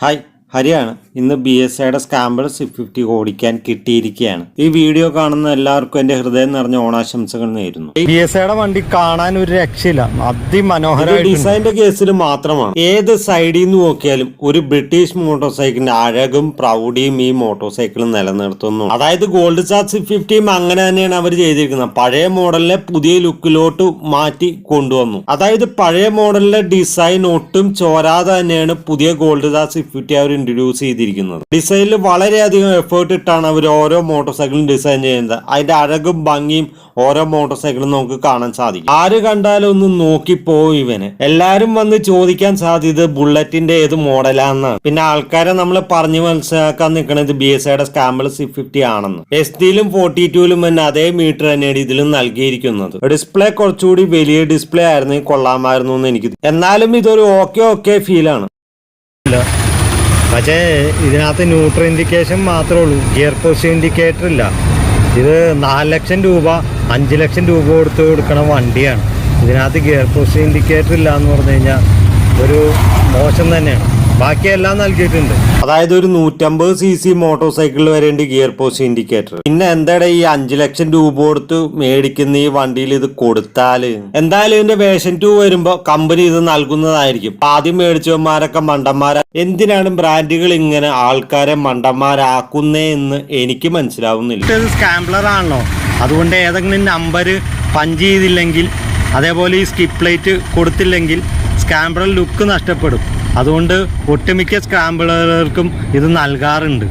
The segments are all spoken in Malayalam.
ഹായ്, ഹരിയാണ്. ഇന്ന് BSIയുടെ സ്കാമ്പർ 650 ഓടിക്കാൻ കിട്ടിയിരിക്കുകയാണ്. ഈ വീഡിയോ കാണുന്ന എല്ലാവർക്കും എന്റെ ഹൃദയം നിറഞ്ഞ ഓണാശംസകൾ നേരുന്നു. BSIയുടെ വണ്ടി കാണാൻ ഒരു രക്ഷയില്ല, അതിമനോഹരമായ ഡിസൈനിന്റെ കേസിൽ മാത്രമാണ്. ഏത് സൈഡിൽ നിന്ന് നോക്കിയാലും ഒരു ബ്രിട്ടീഷ് മോട്ടോർ സൈക്കിളിന്റെ അഴകും പ്രൗഢിയും ഈ മോട്ടോർ സൈക്കിൾ നിലനിർത്തുന്നു. അതായത് ഗോൾഡ് സ്റ്റാർ 650 അങ്ങനെ തന്നെയാണ് അവർ ചെയ്തിരിക്കുന്നത്. പഴയ മോഡലിനെ പുതിയ ലുക്കിലോട്ട് മാറ്റി കൊണ്ടുവന്നു. അതായത് പഴയ മോഡലിലെ ഡിസൈൻ ഒട്ടും ചോരാതെ തന്നെയാണ് പുതിയ ഗോൾഡ് സ്റ്റാർ 650 അവർ ഇൻട്രൊഡ്യൂസ് ചെയ്തിരിക്കുന്നത്. ഡിസൈനിൽ വളരെയധികം എഫേർട്ട് ഇട്ടാണ് അവർ ഓരോ മോട്ടോർ സൈക്കിളും ഡിസൈൻ ചെയ്യുന്നത്. അതിന്റെ അഴകും ഭംഗിയും ഓരോ മോട്ടോർ സൈക്കിളും നമുക്ക് കാണാൻ സാധിക്കും. ആര് കണ്ടാലും ഒന്ന് നോക്കിപ്പോവും ഇവന്. എല്ലാരും വന്ന് ചോദിക്കാൻ സാധ്യത ബുള്ളറ്റിന്റെ ഏത് മോഡലാണെന്നാണ്. പിന്നെ ആൾക്കാരെ നമ്മൾ പറഞ്ഞു മനസ്സിലാക്കാൻ നിൽക്കുന്നത് BSIയുടെ സ്കാമ്പർ 650 ആണെന്ന്. SD-ലും 42-ലും തന്നെ അതേ മീറ്റർ തന്നെയാണ് ഇതിലും നൽകിയിരിക്കുന്നത്. ഡിസ്പ്ലേ കുറച്ചുകൂടി വലിയ ഡിസ്പ്ലേ ആയിരുന്നെങ്കിൽ കൊള്ളാമായിരുന്നു എന്ന് എനിക്ക്. എന്നാലും ഇതൊരു ഓക്കെ ഫീലാണ്. പക്ഷേ ഇതിനകത്ത് ന്യൂട്രൽ ഇൻഡിക്കേഷൻ മാത്രമേ ഉള്ളൂ, ഗിയർ പോസ്റ്റ് ഇൻഡിക്കേറ്റർ ഇല്ല. ഇത് 4 ലക്ഷം രൂപ 5 ലക്ഷം രൂപ കൊടുക്കണ വണ്ടിയാണ്. ഇതിനകത്ത് ഗിയർ പോസ്റ്റ് ഇൻഡിക്കേറ്റർ ഇല്ല എന്ന് പറഞ്ഞു കഴിഞ്ഞാൽ ഒരു മോശം തന്നെയാണ്. ബാക്കിയെല്ലാം നൽകിയിട്ടുണ്ട്. അതായത് ഒരു 150 cc മോട്ടോർ സൈക്കിളിൽ വരേണ്ട ഗിയർ പോസ്റ്റ് ഇൻഡിക്കേറ്റർ. പിന്നെ എന്താ ഈ 5 ലക്ഷം രൂപ കൊടുത്ത് മേടിക്കുന്ന ഈ വണ്ടിയിൽ ഇത് കൊടുത്താല് എന്തായാലും ഇതിന്റെ വേർഷൻ 2 വരുമ്പോ കമ്പനി ഇത് നൽകുന്നതായിരിക്കും. ആദ്യം മേടിച്ചവന്മാരൊക്കെ മണ്ടന്മാരാ. എന്തിനാണ് ബ്രാൻഡുകൾ ഇങ്ങനെ ആൾക്കാരെ മണ്ടന്മാരാക്കുന്നേ എന്ന് എനിക്ക് മനസ്സിലാവുന്നില്ല. ഇത് സ്കാംബ്ലർ ആണല്ലോ, അതുകൊണ്ട് ഏതെങ്കിലും നമ്പർ പഞ്ച് ചെയ്തില്ലെങ്കിൽ, അതേപോലെ ഈ സ്കിപ്പ് പ്ലേറ്റ് കൊടുത്തില്ലെങ്കിൽ സ്കാംബ്ലർ ലുക്ക് നഷ്ടപ്പെടും. അതുകൊണ്ട് ഒട്ടുമിക്ക സ്ക്രാമ്പിളർക്കും ഇത് നൽകാറുണ്ട്.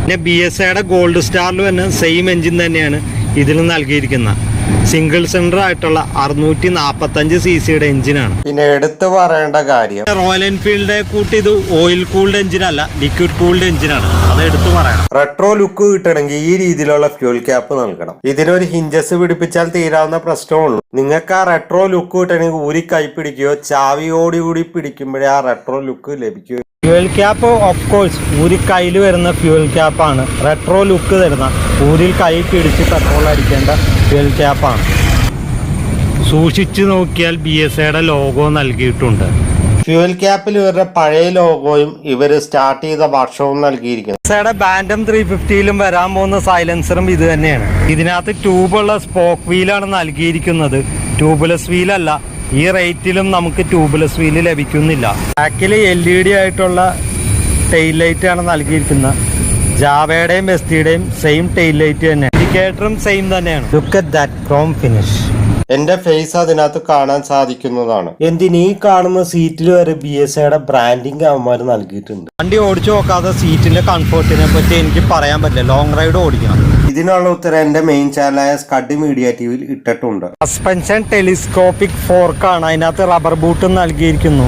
പിന്നെ BSIയുടെ ഗോൾഡ് സ്റ്റാറിൽ തന്നെ സെയിം എഞ്ചിൻ തന്നെയാണ് ഇതിൽ നൽകിയിരിക്കുന്നത്. സിംഗിൾ സിലിണ്ടർ ആയിട്ടുള്ള 645 cc എഞ്ചിനാണ്. പിന്നെ എടുത്തു പറയേണ്ട കാര്യം, റോയൽ എൻഫീൽഡിനെ കൂട്ടി ഇത് ഓയിൽ കൂൾഡ് എഞ്ചിനല്ല, ലിക്വിഡ് കൂൾഡ് എഞ്ചിനാണ്. അത് എടുത്തു പറയണം. റെട്രോ ലുക്ക് കിട്ടണമെങ്കിൽ ഈ രീതിയിലുള്ള ഫ്യൂൽ ക്യാപ്പ് നൽകണം. ഇതിനൊരു ഹിഞ്ചസ് പിടിപ്പിച്ചാൽ തീരാവുന്ന പ്രശ്നമുള്ളൂ. നിങ്ങൾക്ക് ആ റെട്രോ ലുക്ക് കിട്ടണമെങ്കിൽ ഊരി കൈ പിടിക്കുകയോ ചാവിയോടുകൂടി പിടിക്കുമ്പോഴേ ആ റെട്രോ ലുക്ക് ലഭിക്കുകയോ. ഫ്യൂൽ ക്യാപ്പ് ഓഫ് കോഴ്സ് ഊരി കയ്യിൽ വരുന്ന ഫ്യൂൽ ക്യാപ്പാണ്. റെട്രോ ലുക്ക് തരുന്ന ഊരിൽ കൈ പിടിച്ച് പെട്രോൾ അടിക്കേണ്ട ഫ്യൂൽ ക്യാപ്പാണ്. സൂക്ഷിച്ചു നോക്കിയാൽ BSIയുടെ ലോഗോ നൽകിയിട്ടുണ്ട്. ഫ്യൂൽ ക്യാപ്പിൽ ഇവരുടെ പഴയ ലോഗോയും ഇവര് സ്റ്റാർട്ട് ചെയ്ത വർഷവും നൽകിയിരിക്കുന്നു. BSIയുടെ ബാൻഡം 350-ലും വരാൻ പോകുന്ന സൈലൻസറും ഇത് തന്നെയാണ്. ഇതിനകത്ത് ട്യൂബുള്ള സ്പോക്ക് വീലാണ് നൽകിയിരിക്കുന്നത്, ട്യൂബ്ലെസ് വീലല്ല. ഈ റേറ്റിലും നമുക്ക് ട്യൂബ്ലെസ് വീല് ലഭിക്കുന്നില്ല. ബാക്കിൽ LED ആയിട്ടുള്ള ടെയിൽ ലൈറ്റ് ആണ് നൽകിയിരിക്കുന്നത്. ജാവയുടെയും STയുടെയും സെയിം ടെയിൽ ലൈറ്റ് തന്നെ. ഇൻഡിക്കേറ്ററും സെയിം തന്നെയാണ്. Look at that Chrome finish. എന്റെ ഫേസ് അതിനകത്ത് കാണാൻ സാധിക്കുന്നതാണ്. എന്തിന് ഈ കാണുന്ന സീറ്റിൽ വരെ BSIയുടെ ബ്രാൻഡിങ് അവന്മാർ നൽകിയിട്ടുണ്ട്. വണ്ടി ഓടിച്ചു നോക്കാതെ സീറ്റിന്റെ കംഫർട്ടിനെ പറ്റി എനിക്ക് പറയാൻ പറ്റില്ല. ലോങ് റൈഡ് ഓടിക്കണം. ഇതിനുള്ള ഉത്തരം എന്റെ മെയിൻ ചാനലായ സ്കഡ് മീഡിയ TVയിൽ ഇട്ടിട്ടുണ്ട്. സസ്പെൻഷൻ ടെലിസ്കോപ്പിക് ഫോർക്കാണ്. അതിനകത്ത് റബ്ബർ ബൂട്ട് നൽകിയിരിക്കുന്നു.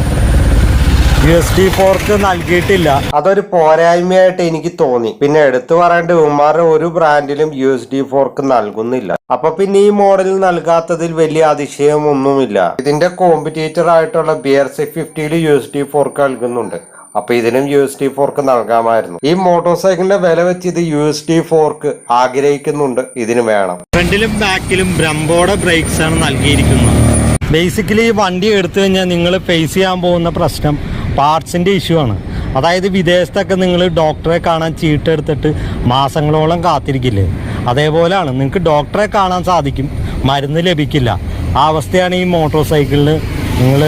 USB ഫോർക്ക് നൽകിയിട്ടില്ല. അതൊരു പോരായ്മയായിട്ട് എനിക്ക് തോന്നി. പിന്നെ എടുത്തു പറയേണ്ട ഇവന്മാരുടെ ഒരു ബ്രാൻഡിലും USB ഫോർക്ക് നൽകുന്നില്ല. അപ്പൊ പിന്നെ ഈ മോഡലിൽ നൽകാത്തതിൽ വലിയ അതിശയമൊന്നുമില്ല. ഇതിന്റെ കോമ്പറ്റീറ്റർ ആയിട്ടുള്ള BR 650-ൽ USB ഫോർക്ക് നൽകുന്നുണ്ട്. അപ്പൊ ഇതിനും USB ഫോർക്ക് നൽകാമായിരുന്നു. ഈ മോട്ടോർ സൈക്കിളിന്റെ വില വെച്ച് ഇത് USB ഫോർക്ക് ആഗ്രഹിക്കുന്നുണ്ട്. ഇതിന് വേണം. ഫ്രണ്ടിലും ബാക്കിലും ബ്രംബോയുടെ ബ്രേക്സ് ആണ് നൽകിയിരിക്കുന്നത്. ബേസിക്കലി ഈ വണ്ടി എടുത്തു കഴിഞ്ഞാൽ നിങ്ങൾ ഫേസ് ചെയ്യാൻ പോകുന്ന പ്രശ്നം പാർട്സിൻ്റെ ഇഷ്യൂ ആണ്. അതായത് വിദേശത്തൊക്കെ നിങ്ങൾ ഡോക്ടറെ കാണാൻ ചീട്ടെടുത്തിട്ട് മാസങ്ങളോളം കാത്തിരിക്കില്ലേ, അതേപോലെയാണ്. നിങ്ങൾക്ക് ഡോക്ടറെ കാണാൻ സാധിക്കും, മരുന്ന് ലഭിക്കില്ല. ആ അവസ്ഥയാണ് ഈ മോട്ടോർ സൈക്കിളിൽ നിങ്ങൾ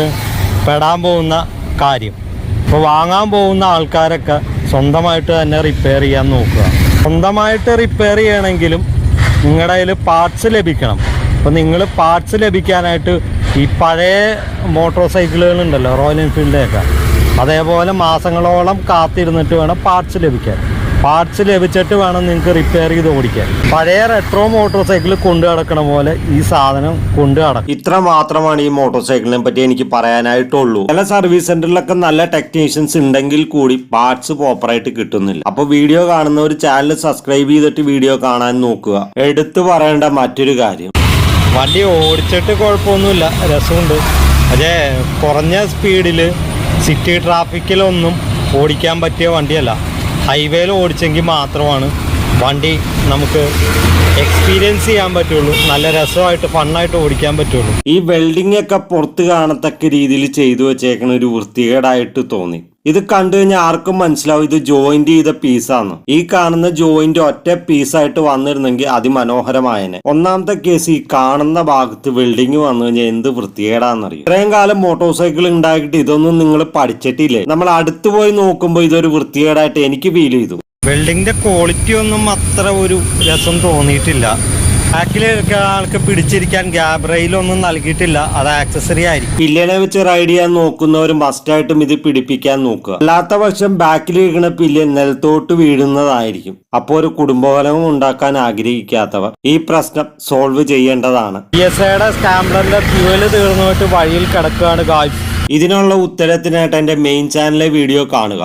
പെടാൻ പോകുന്ന കാര്യം. ഇപ്പോൾ വാങ്ങാൻ പോകുന്ന ആൾക്കാരൊക്കെ സ്വന്തമായിട്ട് തന്നെ റിപ്പയർ ചെയ്യാൻ നോക്കുക. സ്വന്തമായിട്ട് റിപ്പയർ ചെയ്യണമെങ്കിലും നിങ്ങളുടെ കയ്യിൽ പാർട്സ് ലഭിക്കണം. അപ്പോൾ നിങ്ങൾ പാർട്സ് ലഭിക്കാനായിട്ട് ഈ പഴയ മോട്ടോർ സൈക്കിളുകളുണ്ടല്ലോ, റോയൽ എൻഫീൽഡിൻ്റെയൊക്കെ, അതേപോലെ മാസങ്ങളോളം കാത്തിരുന്നിട്ട് വേണം പാർട്സ് ലഭിക്കാൻ. പാർട്സ് ലഭിച്ചിട്ട് വേണം നിങ്ങൾക്ക് റിപ്പയർ ചെയ്ത് ഓടിക്കാൻ. പഴയ റെട്രോ മോട്ടോർ സൈക്കിൾ കൊണ്ടു നടക്കണ പോലെ ഈ സാധനം കൊണ്ടു നടക്കും. ഇത്ര മാത്രമാണ് ഈ മോട്ടോർ സൈക്കിളിനെ പറ്റി എനിക്ക് പറയാനായിട്ടുള്ളൂ. ചില സർവീസ് സെന്ററിലൊക്കെ നല്ല ടെക്നീഷ്യൻസ് ഉണ്ടെങ്കിൽ കൂടി പാർട്സ് പ്രോപ്പറായിട്ട് കിട്ടുന്നില്ല. അപ്പൊ വീഡിയോ കാണുന്ന ഒരു ചാനൽ സബ്സ്ക്രൈബ് ചെയ്തിട്ട് വീഡിയോ കാണാൻ നോക്കുക. എടുത്തു പറയേണ്ട മറ്റൊരു കാര്യം, വണ്ടി ഓടിച്ചിട്ട് കുഴപ്പമൊന്നുമില്ല, രസമുണ്ട്. പക്ഷേ കുറഞ്ഞ സ്പീഡിൽ സിറ്റി ട്രാഫിക്കിലൊന്നും ഓടിക്കാൻ പറ്റിയ വണ്ടിയല്ല. ഹൈവേയിൽ ഓടിച്ചെങ്കിൽ മാത്രമാണ് വണ്ടി നമുക്ക് എക്സ്പീരിയൻസ് ചെയ്യാൻ പറ്റുള്ളൂ, നല്ല രസമായിട്ട് ഫണ്ണായിട്ട് ഓടിക്കാൻ പറ്റുള്ളൂ. ഈ വെൽഡിംഗ് ഒക്കെ പുറത്ത് കാണത്തക്ക രീതിയിൽ ചെയ്തു വെച്ചേക്കണ ഒരു വൃത്തികേടായിട്ട് തോന്നി. ഇത് കണ്ടു കഴിഞ്ഞാൽ ആർക്കും മനസ്സിലാവും ഇത് ജോയിന്റ് ചെയ്ത പീസാണ്. ഈ കാണുന്ന ജോയിന്റ് ഒറ്റ പീസായിട്ട് വന്നിരുന്നെങ്കിൽ അതിമനോഹരമായനെ. ഒന്നാമത്തെ കേസ്, ഈ കാണുന്ന ഭാഗത്ത് വെൽഡിങ് വന്നു കഴിഞ്ഞാൽ എന്ത് വൃത്തികേടാന്നറിയും. ഇത്രയും കാലം മോട്ടോർ സൈക്കിൾ ഉണ്ടാക്കിയിട്ട് ഇതൊന്നും നിങ്ങൾ പഠിച്ചിട്ടില്ലേ? നമ്മൾ അടുത്ത് പോയി നോക്കുമ്പോൾ ഇതൊരു വൃത്തികേടായിട്ട് എനിക്ക് ഫീൽ ചെയ്തു. വെൽഡിങ്ങിന്റെ ക്വാളിറ്റി ഒന്നും അത്ര ഒരു രസം തോന്നിയിട്ടില്ല. ബാക്കിൽ ആൾക്ക് പിടിച്ചിരിക്കാൻ ഗ്യാബ് റെയിലൊന്നും നൽകിയിട്ടില്ല, അത് ആക്സസറി ആയിരിക്കും. പില്ലിനെ വെച്ച് റൈഡ് ചെയ്യാൻ നോക്കുന്നവർ മസ്റ്റായിട്ടും ഇത് പിടിപ്പിക്കാൻ നോക്കുക. അല്ലാത്ത പക്ഷം ബാക്കിൽ ഇരിക്കുന്ന പില്യൻ നിലത്തോട്ട് വീഴുന്നതായിരിക്കും. അപ്പോൾ ഒരു കുടുംബകലവും ഉണ്ടാക്കാൻ ആഗ്രഹിക്കാത്തവർ ഈ പ്രശ്നം സോൾവ് ചെയ്യേണ്ടതാണ്. PSAയുടെ സ്കാംബ്ലറിന്റെ ഫ്യൂവൽ തീർന്നു പോയിട്ട് വഴിയിൽ കിടക്കുകയാണ് ഗായ്സ്. ഇതിനുള്ള ഉത്തരത്തിനായിട്ട് എന്റെ മെയിൻ ചാനലിലെ വീഡിയോ കാണുക.